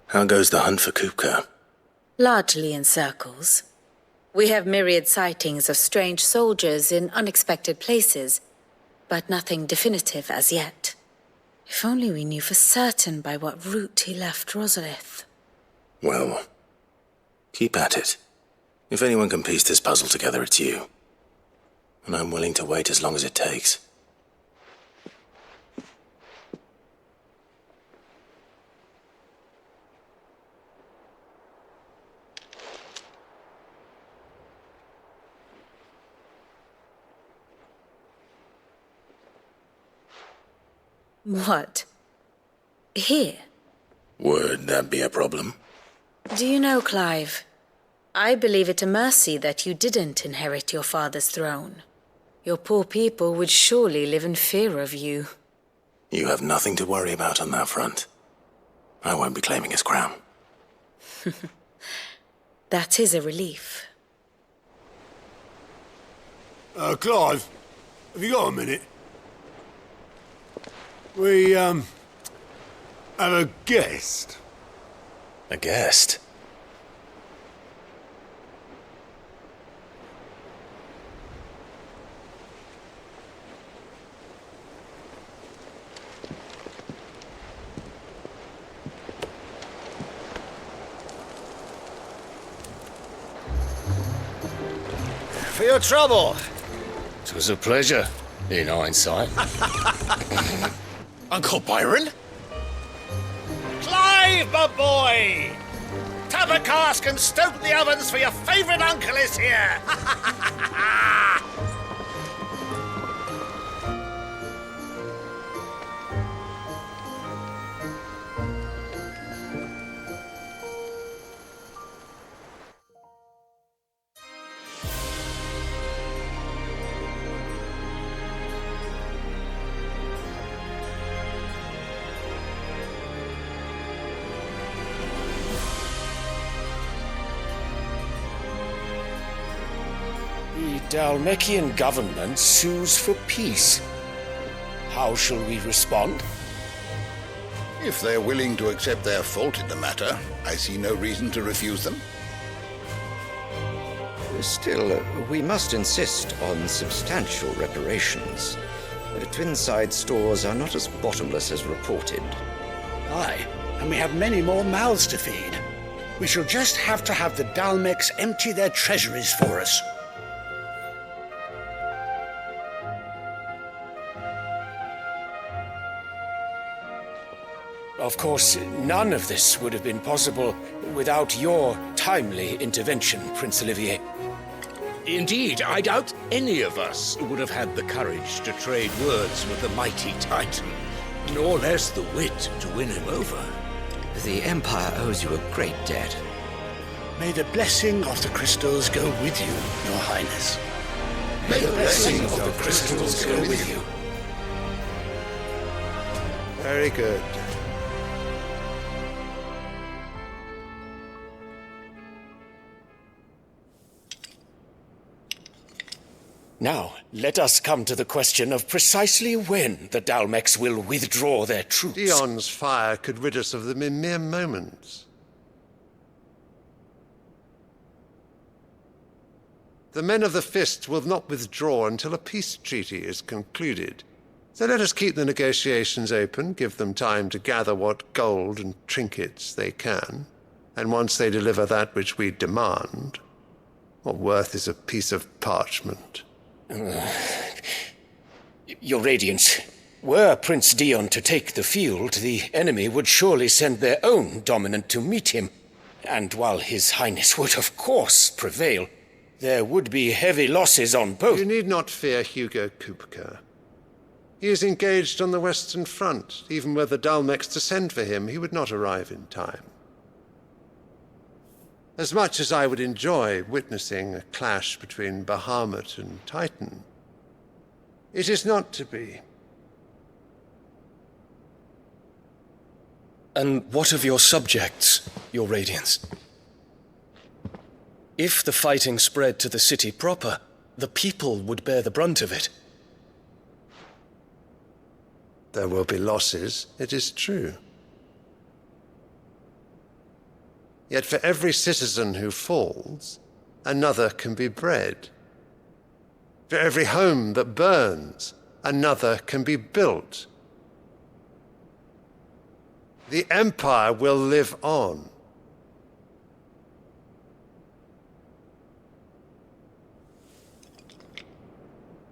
How goes the hunt for Kupka? Largely in circles. We have myriad sightings of strange soldiers in unexpected places, but nothing definitive as yet. If only we knew for certain by what route he left Rosalith. Well, keep at it. If anyone can piece this puzzle together, it's you. And I'm willing to wait as long as it takes. What? Here? Would that be a problem? Do you know, Clive? I believe it a mercy that you didn't inherit your father's throne. Your poor people would surely live in fear of you. You have nothing to worry about on that front. I won't be claiming his crown. That is a relief. Clive, have you got a minute? We, have a guest. A guest? For your trouble. It was a pleasure, in hindsight. Uncle Byron? Clive, my boy! Tap a cask and stoke the ovens, for your favourite uncle is here! The Dalmekian government sues for peace. How shall we respond? If they're willing to accept their fault in the matter, I see no reason to refuse them. Still, we must insist on substantial reparations. Twinside stores are not as bottomless as reported. Aye, and we have many more mouths to feed. We shall just have to have the Dalmeks empty their treasuries for us. Of course, none of this would have been possible without your timely intervention, Prince Olivier. Indeed, I doubt any of us would have had the courage to trade words with the mighty Titan, nor less the wit to win him over. The Empire owes you a great debt. May the blessing of the crystals go with you, Your Highness. May the blessing of the crystals go with you. Very good. Now, let us come to the question of precisely when the Dalmeks will withdraw their troops. Dion's fire could rid us of them in mere moments. The men of the Fist will not withdraw until a peace treaty is concluded. So let us keep the negotiations open, give them time to gather what gold and trinkets they can, and once they deliver that which we demand, what worth is a piece of parchment? Your Radiance, were Prince Dion to take the field, the enemy would surely send their own dominant to meet him. And while His Highness would of course prevail, there would be heavy losses on both. You need not fear Hugo Kupka. He is engaged on the Western Front. Even were the Dalmeks to send for him, he would not arrive in time. As much as I would enjoy witnessing a clash between Bahamut and Titan, it is not to be. And what of your subjects, Your Radiance? If the fighting spread to the city proper, the people would bear the brunt of it. There will be losses, it is true. Yet for every citizen who falls, another can be bred. For every home that burns, another can be built. The Empire will live on.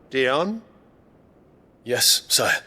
Dion? Yes, sire.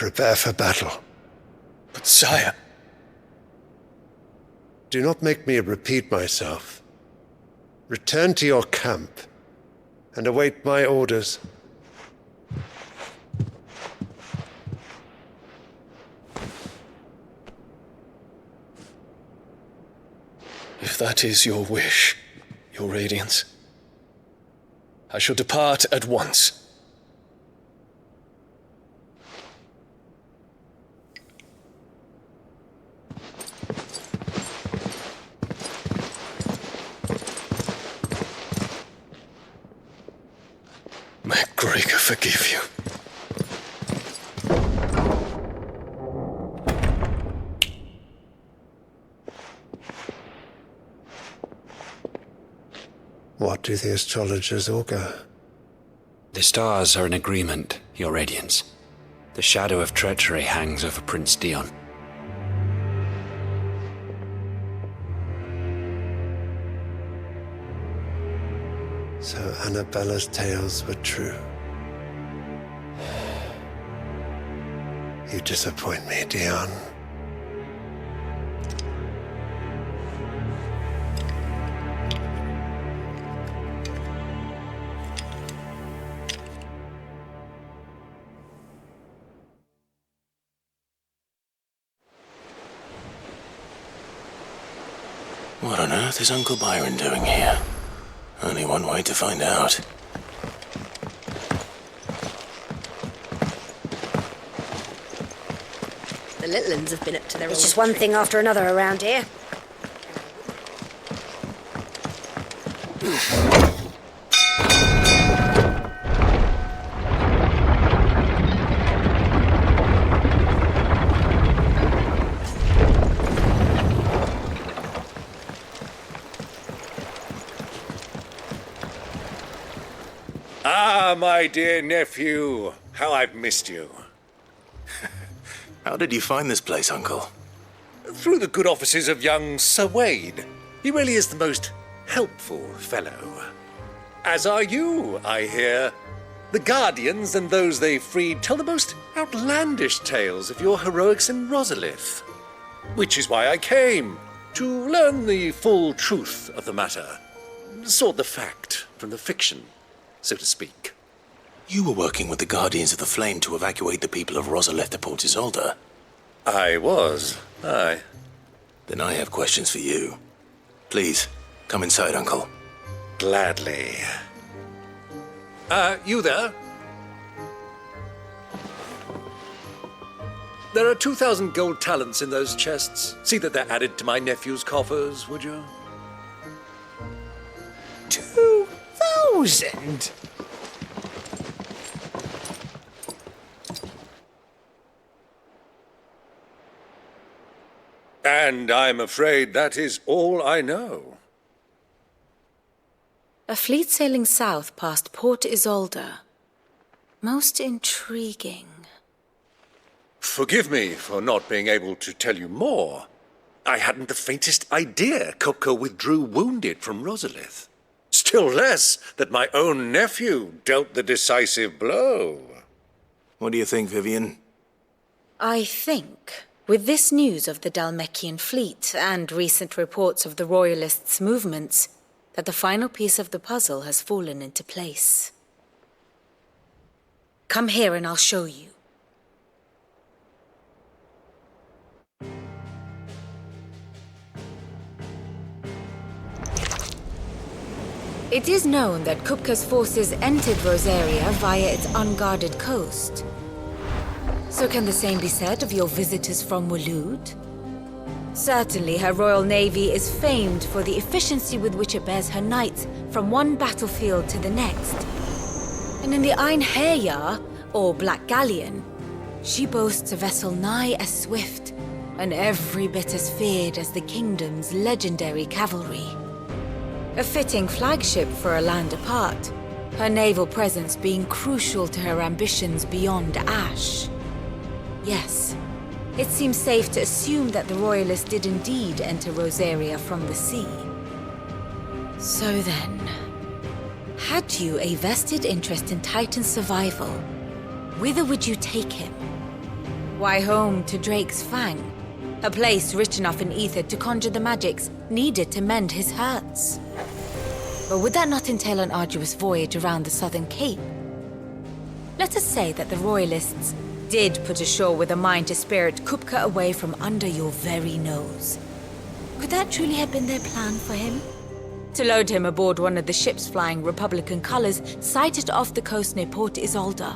prepare for battle. But sire... Do not make me repeat myself. Return to your camp and await my orders. If that is your wish, Your Radiance, I shall depart at once. May Gregor forgive you. What do the astrologers augur? The stars are in agreement, Your Radiance. The shadow of treachery hangs over Prince Dion. So Annabella's tales were true. You disappoint me, Dion. What on earth is Uncle Byron doing here? Only one way to find out. The little uns have been up to their It's old just one tricks. thing after another around here. Ah, my dear nephew, how I've missed you. How did you find this place, Uncle? Through the good offices of young Sir Wade. He really is the most helpful fellow. As are you, I hear. The Guardians and those they freed tell the most outlandish tales of your heroics in Rosalith. Which is why I came, to learn the full truth of the matter. Sort the fact from the fiction, so to speak. You were working with the Guardians of the Flame to evacuate the people of Rosalith to Port Isolde. I was, aye. Then I have questions for you. Please, come inside, Uncle. Gladly. You there? There are 2,000 gold talents in those chests. See that they're added to my nephew's coffers, would you? 2,000? And I'm afraid that is all I know. A fleet sailing south past Port Isolde. Most intriguing. Forgive me for not being able to tell you more. I hadn't the faintest idea Kopko withdrew wounded from Rosalith. Still less that my own nephew dealt the decisive blow. What do you think, Vivian? I think, with this news of the Dhalmekian fleet and recent reports of the Royalists' movements, that the final piece of the puzzle has fallen into place. Come here and I'll show you. It is known that Kupka's forces entered Rosaria via its unguarded coast. So can the same be said of your visitors from Waloed? Certainly her Royal Navy is famed for the efficiency with which it bears her knights from one battlefield to the next. And in the Einherjar, or Black Galleon, she boasts a vessel nigh as swift and every bit as feared as the kingdom's legendary cavalry. A fitting flagship for a land apart, her naval presence being crucial to her ambitions beyond Ash. Yes, it seems safe to assume that the Royalists did indeed enter Rosaria from the sea. So then, had you a vested interest in Titan's survival, whither would you take him? Why, home to Drake's Fang, a place rich enough in ether to conjure the magics needed to mend his hurts. But would that not entail an arduous voyage around the Southern Cape? Let us say that the Royalists did put ashore with a mind to spirit Kupka away from under your very nose. Could that truly have been their plan for him? To load him aboard one of the ships flying Republican colors sighted off the coast near Port Isolde.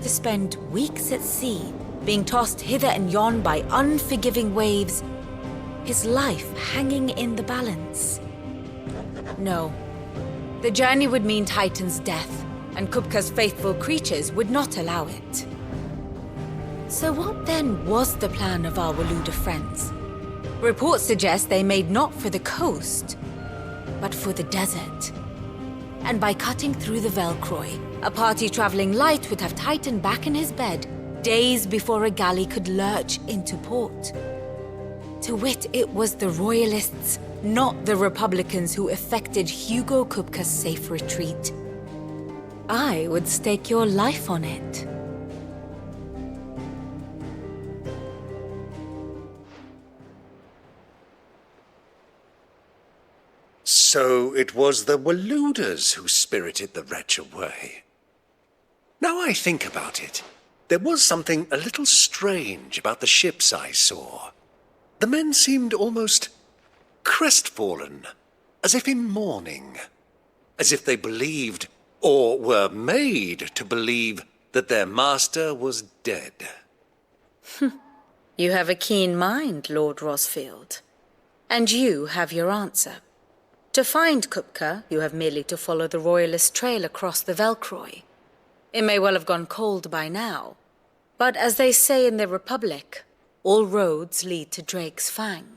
To spend weeks at sea, being tossed hither and yon by unforgiving waves, his life hanging in the balance. No. The journey would mean Titan's death, and Kupka's faithful creatures would not allow it. So what then was the plan of our Waluda friends? Reports suggest they made not for the coast, but for the desert. And by cutting through the Velcroy, a party traveling light would have Titan back in his bed days before a galley could lurch into port. To wit, it was the Royalists, not the Republicans, who effected Hugo Kupka's safe retreat. I would stake your life on it. So it was the Waludas who spirited the wretch away. Now I think about it, there was something a little strange about the ships I saw. The men seemed almost crestfallen, as if in mourning, as if they believed, or were made to believe, that their master was dead. You have a keen mind, Lord Rosfield. And you have your answer. To find Kupka, you have merely to follow the Royalist trail across the Velcroy. It may well have gone cold by now, but as they say in the Republic, all roads lead to Drake's Fang.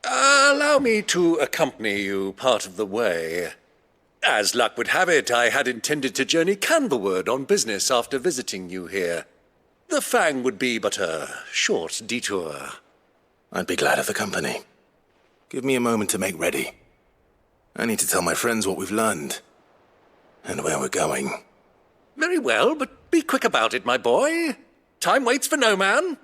Allow me to accompany you part of the way. As luck would have it, I had intended to journey Canberward on business after visiting you here. The Fang would be but a short detour. I'd be glad of the company. Give me a moment to make ready. I need to tell my friends what we've learned, and where we're going. Very well, but be quick about it, my boy. Time waits for no man.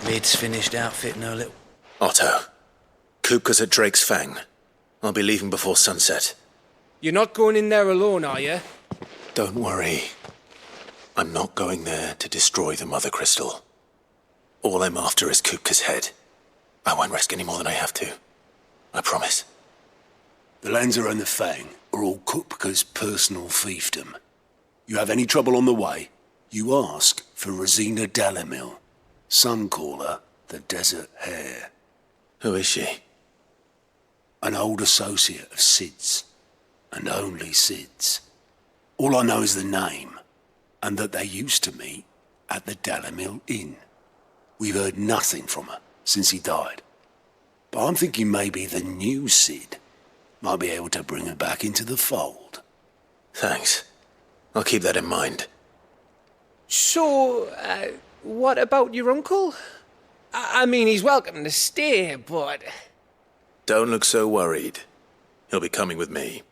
Lid's finished outfitting her little... Otto, Kupka's at Drake's Fang. I'll be leaving before sunset. You're not going in there alone, are you? Don't worry. I'm not going there to destroy the Mother Crystal. All I'm after is Kupka's head. I won't risk any more than I have to. I promise. The Lanza and the Fang are all Kupka's personal fiefdom. You have any trouble on the way, you ask for Rosina Dalamil, Suncaller, the Desert Hare. Who is she? An old associate of Sid's, and only Sid's. All I know is the name, and that they used to meet at the Dalamil Inn. We've heard nothing from her since he died. But I'm thinking maybe the new Sid might be able to bring her back into the fold. Thanks. I'll keep that in mind. So, what about your uncle? I mean, he's welcome to stay, but... Don't look so worried. He'll be coming with me.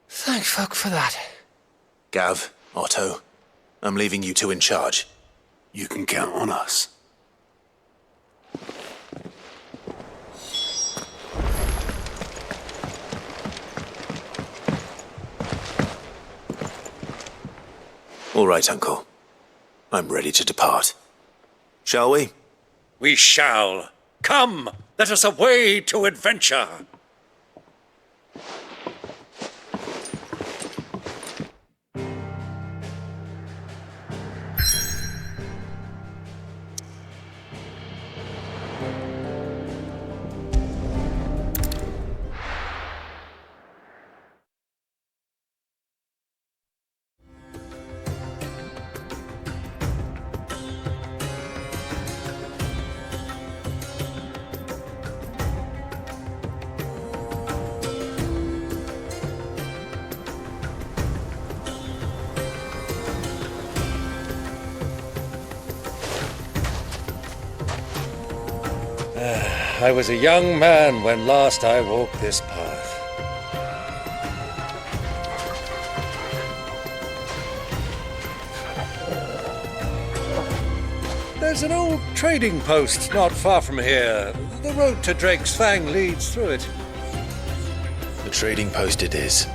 Thank fuck for that. Gav, Otto, I'm leaving you two in charge. You can count on us. All right, Uncle. I'm ready to depart. Shall we? We shall. Come, let us away to adventure. I was a young man when last I walked this path. There's an old trading post not far from here. The road to Drake's Fang leads through it. The trading post it is.